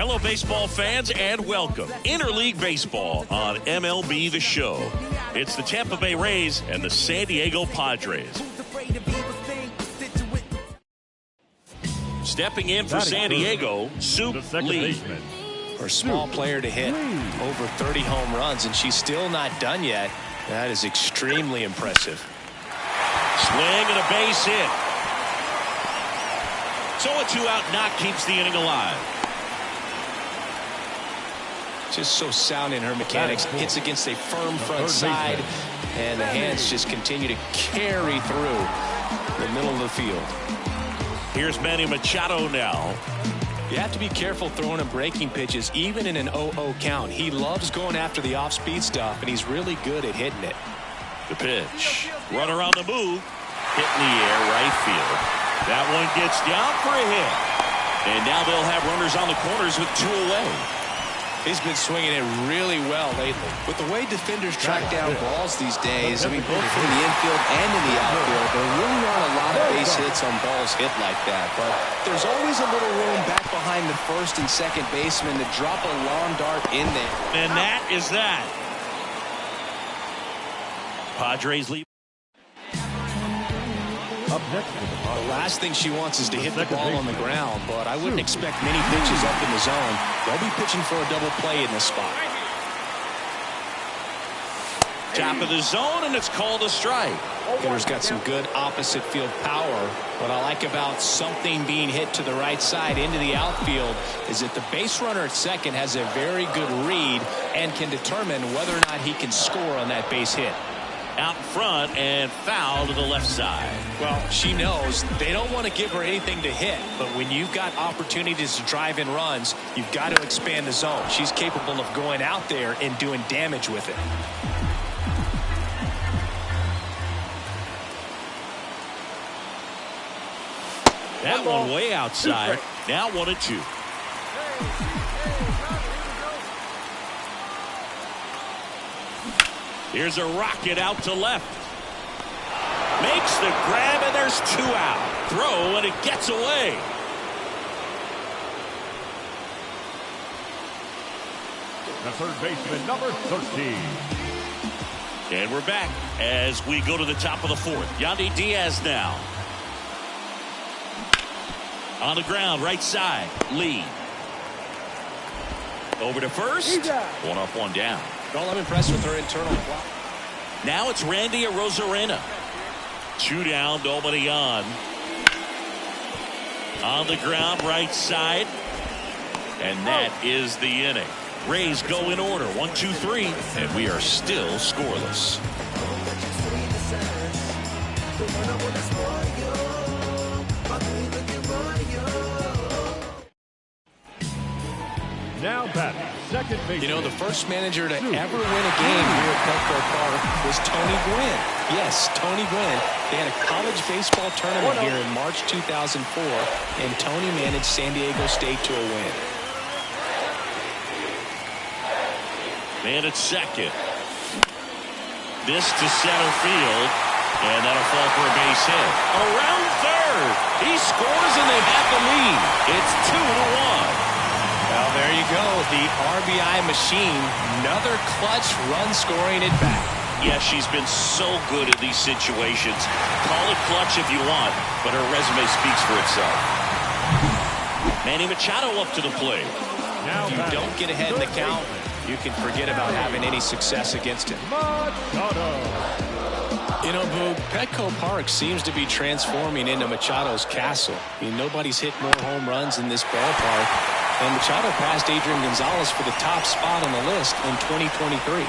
Hello, baseball fans, and welcome. Interleague Baseball on MLB The Show. It's the Tampa Bay Rays and the San Diego Padres. Stepping in for San Diego, Soup Lee. For a small player to hit over 30 home runs, and she's still not done yet. That is extremely impressive. Swing and a base hit. So a 2-out knock keeps the inning alive. Just so sound in her mechanics. Hits against a firm front side, and the hands just continue to carry through the middle of the field. Here's Manny Machado now. You have to be careful throwing him breaking pitches, even in an 0-0 count. He loves going after the off-speed stuff, and he's really good at hitting it. The pitch. Runner on the move. Hit in the air, right field. That one gets down for a hit. And now they'll have runners on the corners with 2 away. He's been swinging it really well lately. With the way defenders track down balls these days, I mean, both from the infield and in the outfield, there really aren't a lot of base hits on balls hit like that. But there's always a little room back behind the first and second baseman to drop a lawn dart in there. And that is that. Padres lead. Up next, the last thing she wants is to hit the ball on the ground, but I wouldn't expect many pitches up in the zone. They'll be pitching for a double play in this spot. Top of the zone, and it's called a strike. Hitter's got some good opposite field power. What I like about something being hit to the right side into the outfield is that the base runner at second has a very good read and can determine whether or not he can score on that base hit. Out in front and foul to the left side. Well, she knows they don't want to give her anything to hit, but when you've got opportunities to drive in runs, you've got to expand the zone. She's capable of going out there and doing damage with it. That one way outside. Now 1-2. Here's a rocket out to left. Makes the grab, and there's 2 out. Throw, and it gets away. the third baseman, number 13. And we're back as we go to the top of the 4th. Yandy Diaz now. On the ground, right side. Lee. Over to first. 1 up, 1 down. Well, I'm impressed with her internal block. Now it's Randy Arozarena. 2 down, nobody on. On the ground, right side. And that is the inning. Rays go in order. 1, 2, 3. And we are still scoreless. Now batting, second base. You know, the first manager to ever win a game here at Petco Park was Tony Gwynn. Yes, Tony Gwynn. They had a college baseball tournament here in March 2004, and Tony managed San Diego State to a win. Man at second. This to center field, and that'll fall for a base hit. Around third. He scores, and they have the lead. It's 2-1. Well, there you go. The RBI machine. Another clutch run scoring at bat. Yeah, she's been so good at these situations. Call it clutch if you want, but her resume speaks for itself. Manny Machado up to the plate. If you don't get ahead in the count, you can forget about having any success against him. You know, Boog, Petco Park seems to be transforming into Machado's castle. I mean, nobody's hit more home runs in this ballpark. And Machado passed Adrian Gonzalez for the top spot on the list in 2023.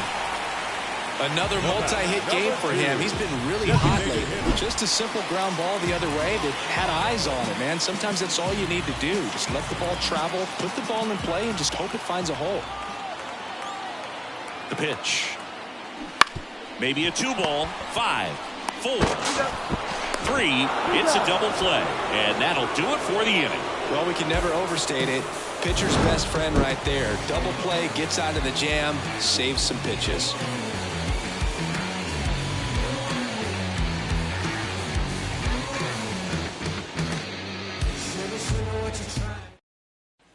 Another multi-hit game for him. He's been really hot lately. Just a simple ground ball the other way that had eyes on it, man. Sometimes that's all you need to do. Just let the ball travel, put the ball in play, and just hope it finds a hole. The pitch. Maybe a 2-ball. 5, 4, 3. It's a double play. And that'll do it for the inning. Well, we can never overstate it. Pitcher's best friend right there. Double play, gets out of the jam, saves some pitches.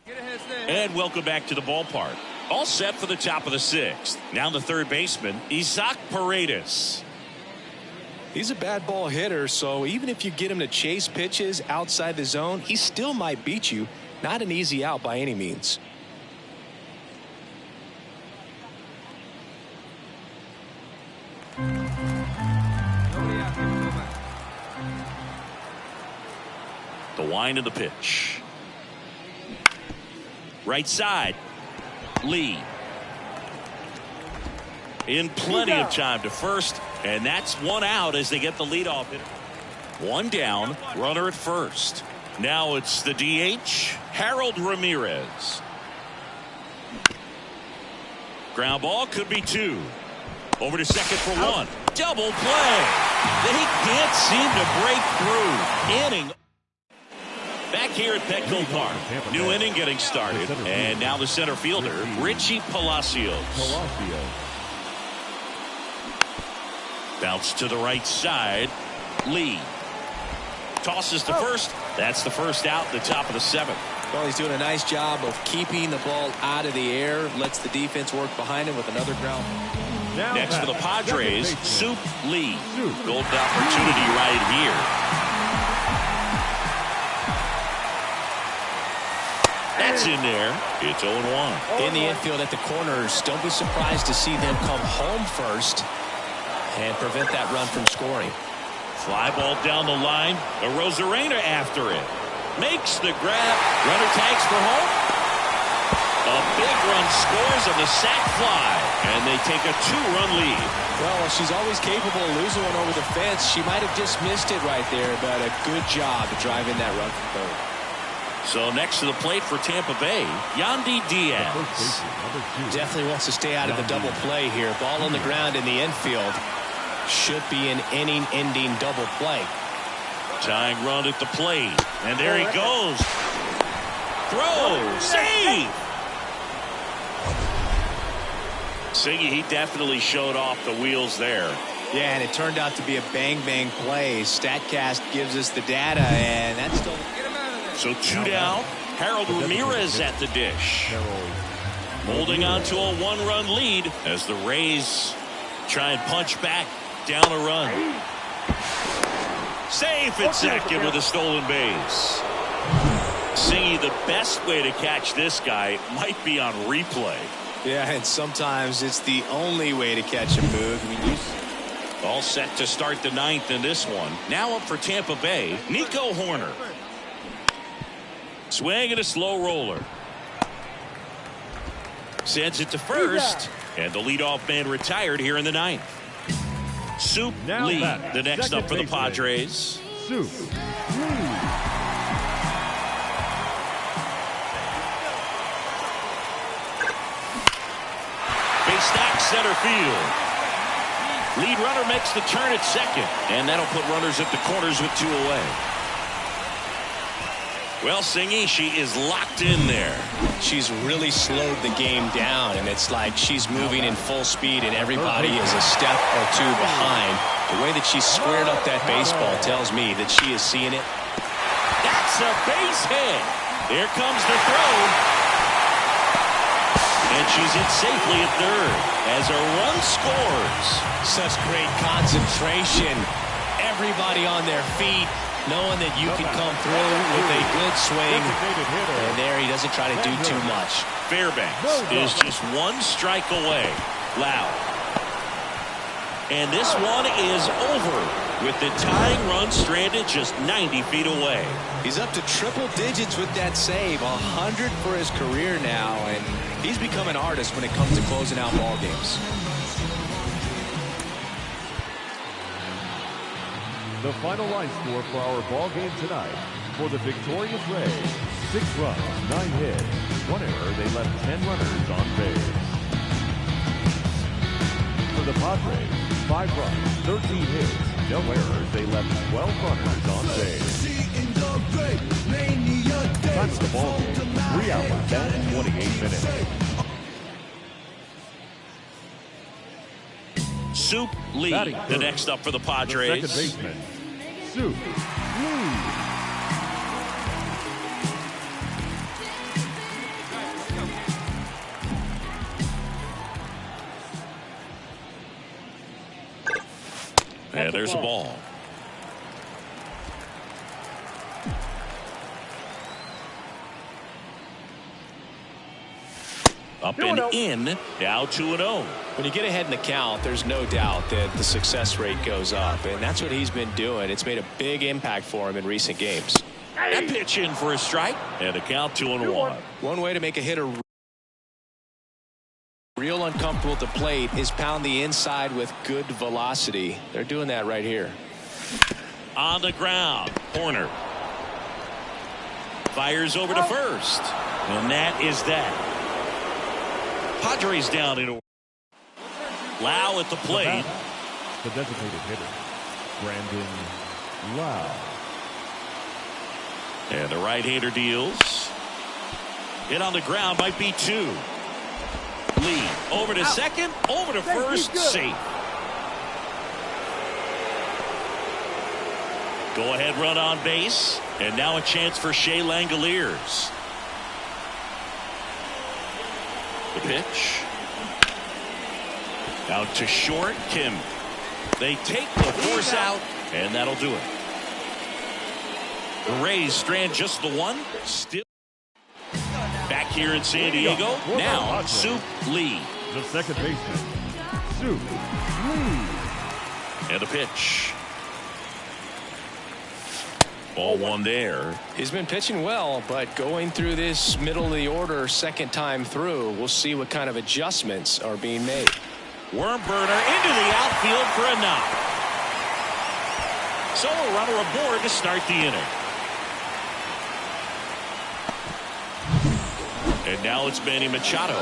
Get ahead, stand. And welcome back to the ballpark. All set for the top of the sixth. Now the third baseman, Isaac Paredes. He's a bad ball hitter, so even if you get him to chase pitches outside the zone, he still might beat you. Not an easy out by any means. The wind of the pitch. Right side. Lee. In plenty of time to first, and that's one out as they get the leadoff hitter. One down, runner at first. Now it's the DH, Harold Ramirez. Ground ball could be two. Over to second for one. Double play. They can't seem to break through. Inning. Back here at Petco Park. New inning getting started. And now the center fielder, Richie Palacios. Bounce to the right side. Lee. Tosses to first. That's the first out, the top of the seventh. Well, he's doing a nice job of keeping the ball out of the air. Lets the defense work behind him with another ground. Next for the Padres, Soup Lee. Golden opportunity right here. That's in there. It's 0-1. In the infield at the corners, don't be surprised to see them come home first and prevent that run from scoring. Fly ball down the line. A Rosarena after it. Makes the grab. Runner tags for home. A big run scores on the sac fly. And they take a 2-run lead. Well, she's always capable of losing one over the fence. She might have just missed it right there, but a good job driving that run from third. So next to the plate for Tampa Bay, Yandy Diaz. Definitely wants to stay out of the double play here. Ball on the ground in the infield. Should be an inning-ending double play. Tying run at the plate. And there he goes. Throw. Save. Siggy, he definitely showed off the wheels there. Yeah, and it turned out to be a bang-bang play. StatCast gives us the data, and that's still... So two down. Harold Ramirez at the dish. Holding on to a one-run lead as the Rays try and punch back down a run. Safe at second with a stolen base. Siggy, the best way to catch this guy might be on replay. Yeah, and sometimes it's the only way to catch a move. I mean, all set to start the ninth in this one. Now up for Tampa Bay, Nico Horner. Swing and a slow roller. Sends it to first. And the leadoff man retired here in the ninth. Soup Lee, the next up for the Padres. Soup Lee. Base knock center field. Lead runner makes the turn at second. And that'll put runners at the corners with two away. Well, Singy, she is locked in there. She's really slowed the game down, and it's like she's moving in full speed, and everybody is a step or two behind. The way that she squared up that baseball tells me that she is seeing it. That's a base hit. Here comes the throw. And she's in safely at third as a run scores. Such great concentration. Everybody on their feet, knowing that you can come through with a good swing. And there he doesn't try to do too much. Fairbanks is just one strike away. Loud. And this one is over with the tying run stranded just 90 feet away. He's up to triple digits with that save. 100 for his career now, and he's become an artist when it comes to closing out ball games. The final line score for our ball game tonight. For the victorious Rays, 6 runs, 9 hits, 1 error. They left 10 runners on base. For the Padres, 5 runs, 13 hits, no errors. They left 12 runners on base. Time of the ball game, 3 hours and 28 minutes. Soup Lee, the next up for the Padres. The second baseman, Soup Lee. There's a ball. Up and in. Now 2-0. When you get ahead in the count, there's no doubt that the success rate goes up, and that's what he's been doing. It's made a big impact for him in recent games. That pitch in for a strike, and a count 2-1. One way to make a hitter real uncomfortable at the plate is pound the inside with good velocity. They're doing that right here. On the ground, Horner fires over to first, and that is that. Padres down in. Lau at the plate. The designated hitter, Brandon Lau. And the right-hander deals. Hit on the ground, might be 2. Lee over to second, over to first, safe. Go ahead run on base, and now a chance for Shea Langoliers. The pitch. Out to short, Kim. They take the force out, and that'll do it. The Rays strand just the one. Still back here in San Diego. Now, Soup Lee. The second baseman, Soup Lee. And the pitch. Ball one there. He's been pitching well, but going through this middle of the order second time through, we'll see what kind of adjustments are being made. Worm burner into the outfield for a knock. So a runner aboard to start the inning. And now it's Manny Machado.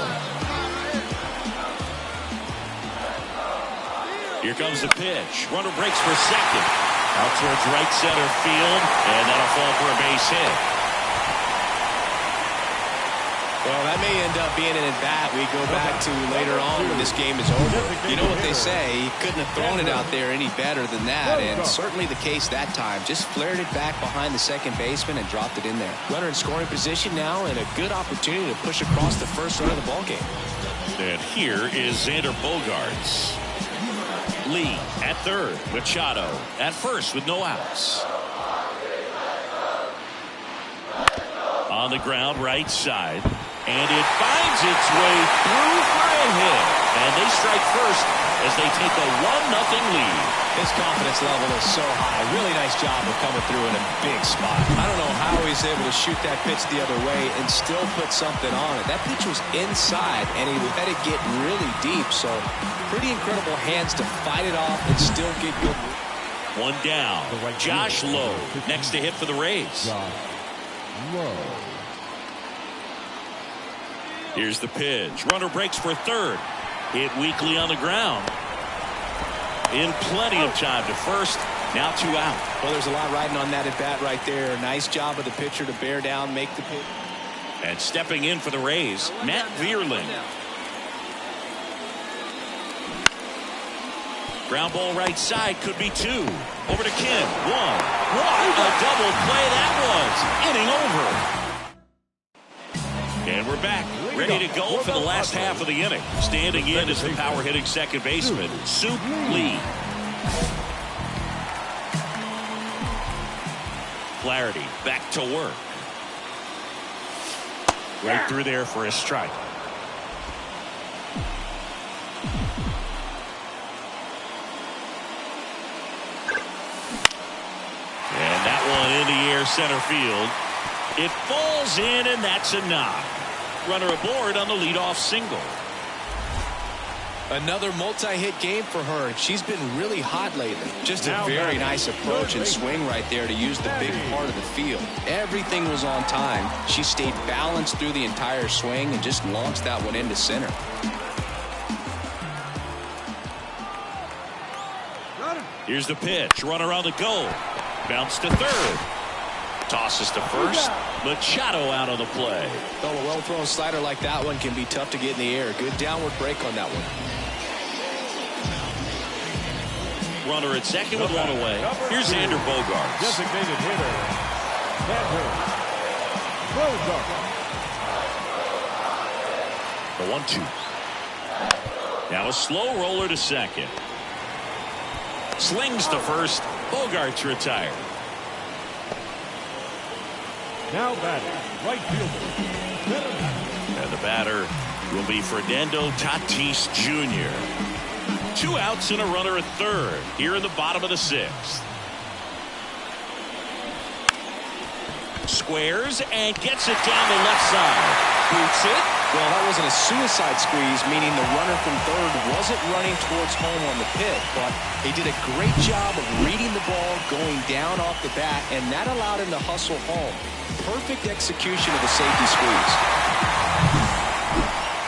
Here comes the pitch. Runner breaks for second. Out towards right center field, and that'll fall for a base hit. Well, that may end up being an at-bat we go back to later on when this game is over. You know what they say, he couldn't have thrown it out there any better than that, and certainly the case that time. Just flared it back behind the second baseman and dropped it in there. Runner in scoring position now, and a good opportunity to push across the first run of the ballgame. And here is Xander Bogaerts. Lee at third, Machado at first with no outs. On the ground, right side, and it finds its way through for a hit. And they strike first as they take a 1-0 lead. His confidence level is so high. Really nice job of coming through in a big spot. I don't know how he's able to shoot that pitch the other way and still put something on it. That pitch was inside, and he let it get really deep. So pretty incredible hands to fight it off and still get good. One down. Josh Lowe next to hit for the Rays. Lowe. Here's the pitch. Runner breaks for third. Hit weakly on the ground. In plenty of time to first. Now 2 out. Well, there's a lot riding on that at bat right there. Nice job of the pitcher to bear down, make the pitch. And stepping in for the Rays, Matt Vierling. Ground ball right side, could be 2. Over to Kim. 1. What a double play that was. Inning over. And we're back, ready to go for the last half of the inning. Standing in is the power hitting second baseman, Soup Lee. Flaherty back to work. Right through there for a strike. And that one in the air center field. It falls in, and that's a knock. Runner aboard on the leadoff single. Another multi-hit game for her. She's been really hot lately. Just a very nice approach and swing right there to use the big part of the field. Everything was on time. She stayed balanced through the entire swing and just launched that one into center. Here's the pitch. Runner on the go. Bounce to third. Tosses to first. Machado out of the play. Well, a well-thrown slider like that one can be tough to get in the air. Good downward break on that one. Runner at second with one away. Here's Xander Bogaerts. Designated hitter, Xander Bogaerts. The 1-2. Now a slow roller to second. Slings to first. Bogart's retired. Now batting, right fielder. And the batter will be Fernando Tatis Jr. 2 outs and a runner at third here in the bottom of the 6th. Squares and gets it down the left side. Boots it. Well, that wasn't a suicide squeeze, meaning the runner from third wasn't running towards home on the pit, but he did a great job of reading the ball, going down off the bat, and that allowed him to hustle home. Perfect execution of the safety squeeze.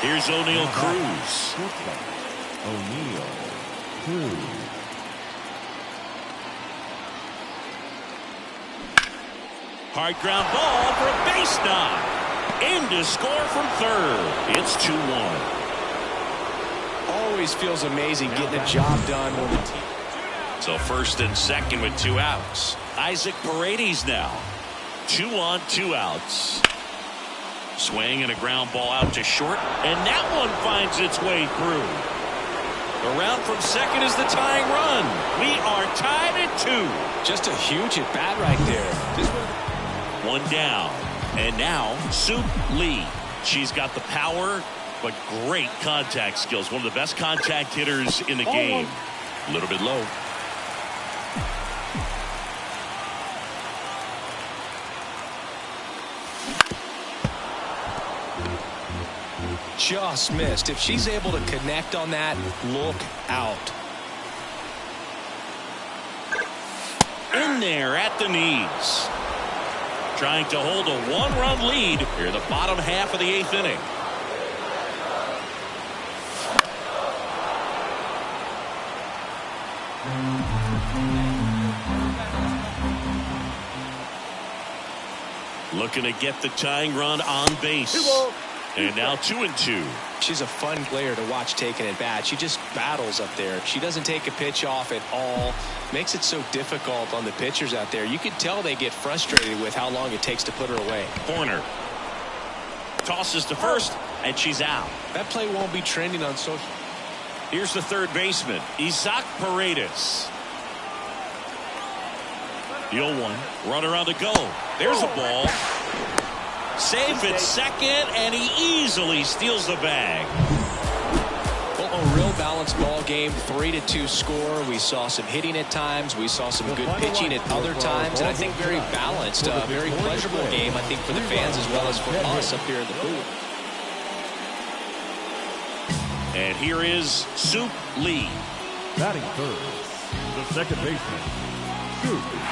Here's O'Neal Cruz. O'Neal Cruz. Hard ground ball for a base knock. In to score from third. It's 2-1. Always feels amazing getting a job done when the team. So first and second with 2 outs. Isaac Paredes now. 2 on, 2 outs. Swing and a ground ball out to short. And that one finds its way through. Around from second is the tying run. We are tied at 2. Just a huge at bat right there. One down. And now, Soup Lee. She's got the power, but great contact skills. One of the best contact hitters in the game. A little bit low. Just missed. If she's able to connect on that, look out. In there at the knees. Trying to hold a 1-run lead here in the bottom half of the 8th inning. Looking to get the tying run on base. And now 2-2. She's a fun player to watch taking at bat. She just battles up there. She doesn't take a pitch off at all. Makes it so difficult on the pitchers out there. You can tell they get frustrated with how long it takes to put her away. Corner. Tosses to first, and she's out. That play won't be trending on social. Here's the third baseman, Isaac Paredes. The 0-1. Runner on the go. There's a ball. Safe at second, and he easily steals the bag. Well, a real balanced ball game. 3-2 score. We saw some hitting at times. We saw some good pitching at other times, and I think very balanced, very pleasurable game. I think for the fans as well as for us up here in the booth. And here is Soup Lee. Batting third, the second baseman, Soup Lee.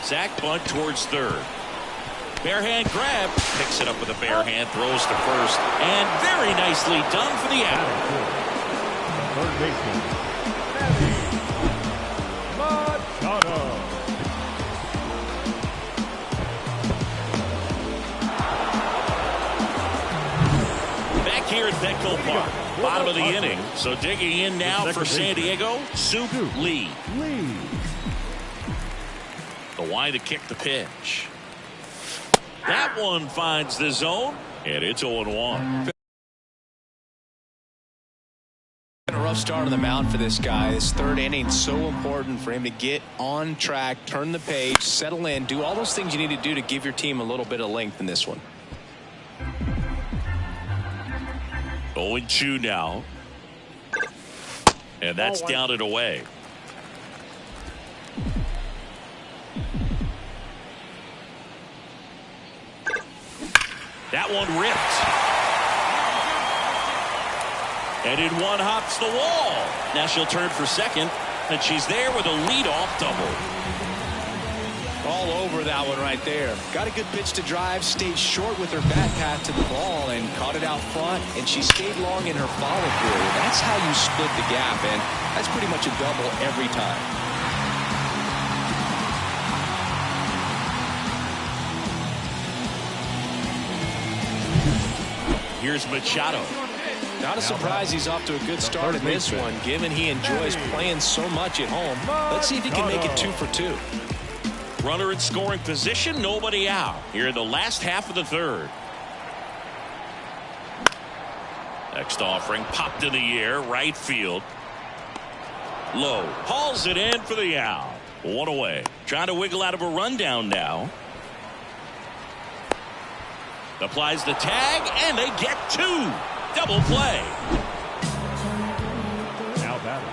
Zach bunt towards third. Bare hand grab. Picks it up with a bare hand. Throws to first. And very nicely done for the out. Third baseman, Machado. Back here at Petco Park. Bottom of the inning. So digging in now for San Diego, Soup Lee. The wide to kick the pitch. That one finds the zone, and it's 0-1. A rough start on the mound for this guy. This third inning so important for him to get on track, turn the page, settle in, do all those things you need to do to give your team a little bit of length in this one. 0-2 now. And that's down and away. That one ripped. And in one hops the wall. Now she'll turn for second, and she's there with a leadoff double. All over that one right there. Got a good pitch to drive, stayed short with her bat path to the ball, and caught it out front, and she stayed long in her follow-through. That's how you split the gap, and that's pretty much a double every time. Here's Machado. Not a surprise he's off to a good start in this one, given he enjoys playing so much at home. Let's see if he can make it 2 for 2. Runner in scoring position, nobody out. Here in the last half of the third. Next offering popped in the air, right field. Low hauls it in for the out. One away. Trying to wiggle out of a rundown now. Applies the tag, and they get two. Double play.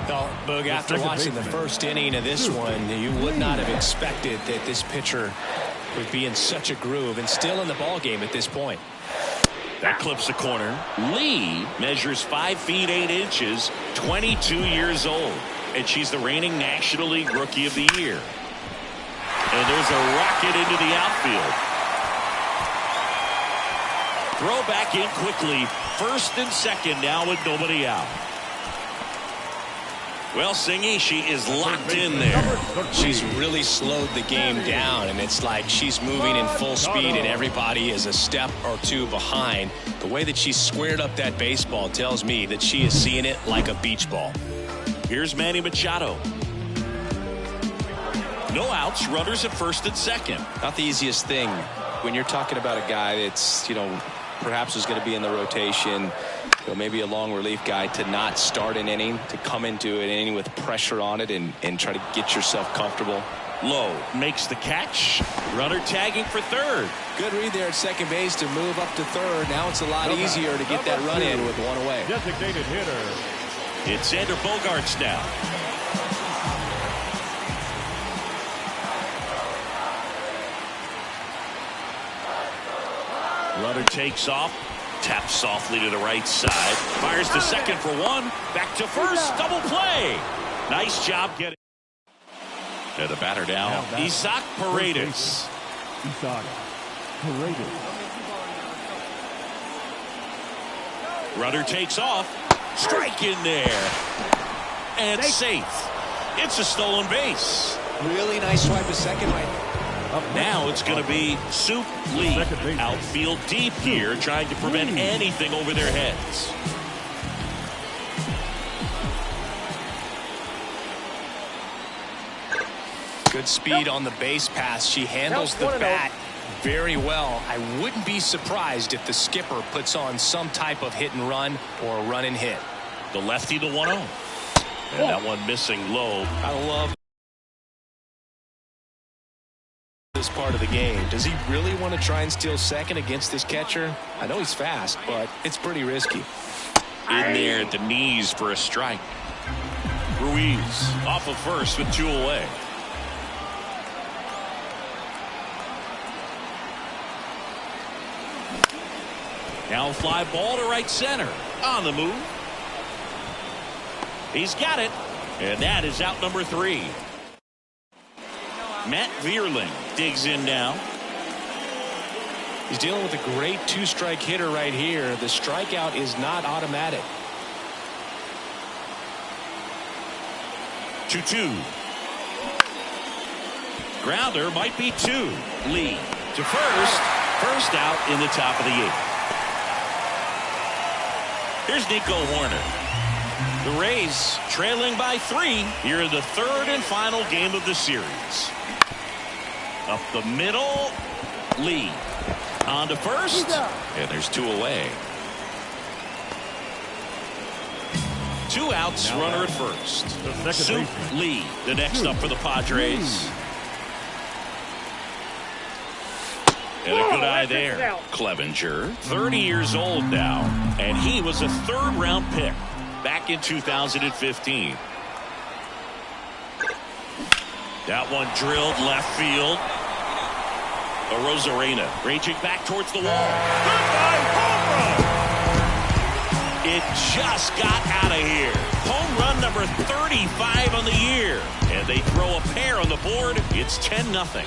Well, Boog, after watching the first inning of this one, you would not have expected that this pitcher would be in such a groove and still in the ball game at this point. That clips the corner. Lee measures 5 feet 8 inches, 22 years old, and she's the reigning National League Rookie of the Year. And there's a rocket into the outfield. Throw back in quickly. First and second now with nobody out. Well, Singy, she is locked in there. She's really slowed the game down, and it's like she's moving in full speed, and everybody is a step or two behind. The way that she squared up that baseball tells me that she is seeing it like a beach ball. Here's Manny Machado. No outs, runners at first and second. Not the easiest thing when you're talking about a guy that's, perhaps is going to be in the rotation, maybe a long relief guy, to not start an inning, to come into an inning with pressure on it and try to get yourself comfortable. Low makes the catch. Runner tagging for third. Good read there at second base to move up to third. Now it's a lot easier to get that run in with one away. Designated hitter. It's Xander Bogaerts now. Runner takes off, taps softly to the right side, fires to second for one, back to first, double play. Nice job getting. They're the batter now, Isaac Paredes. Isaac Paredes. Runner takes off, strike in there, and safe. It's a stolen base. Really nice swipe at second right. Now it's going to be Soup Lee, outfield deep here, trying to prevent anything over their heads. Good speed on the base pass. She handles the bat very well. I wouldn't be surprised if the skipper puts on some type of hit and run or a run and hit. The lefty to 1-0. And that one missing low. I love this part of the game. Does he really want to try and steal second against this catcher? I know he's fast, but it's pretty risky. In there at the knees for a strike. Ruiz off of first with 2 away. Now a fly ball to right center. On the move. He's got it. And that is out number 3. Matt Vierling digs in now. He's dealing with a great 2-strike hitter right here. The strikeout is not automatic. 2-2. Grounder might be 2. Lee to first. First out in the top of the 8th. Here's Nico Horner. The Rays trailing by 3 here in the third and final game of the series. Up the middle, Lee on to first, and there's 2 away. 2 outs, runner at first. Soup Lee, the next up for the Padres. And a good eye there. Clevenger, 30 years old now, and he was a 3rd-round pick back in 2015. That one drilled left field. Rosarena raging back towards the wall. Goodbye, home run! It just got out of here. Home run number 35 on the year. And they throw a pair on the board. It's 10-0.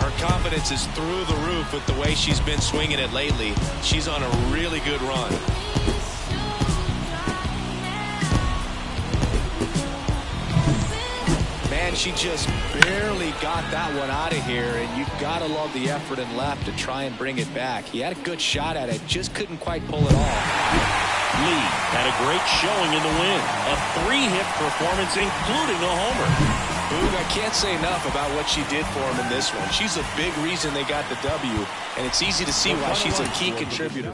Her confidence is through the roof with the way she's been swinging it lately. She's on a really good run. Man, she just barely got that one out of here, and you've got to love the effort and left to try and bring it back. He had a good shot at it, just couldn't quite pull it off. Lee had a great showing in the win. A 3-hit performance, including a homer. Boog, I can't say enough about what she did for him in this one. She's a big reason they got the W, and it's easy to see why she's a key contributor.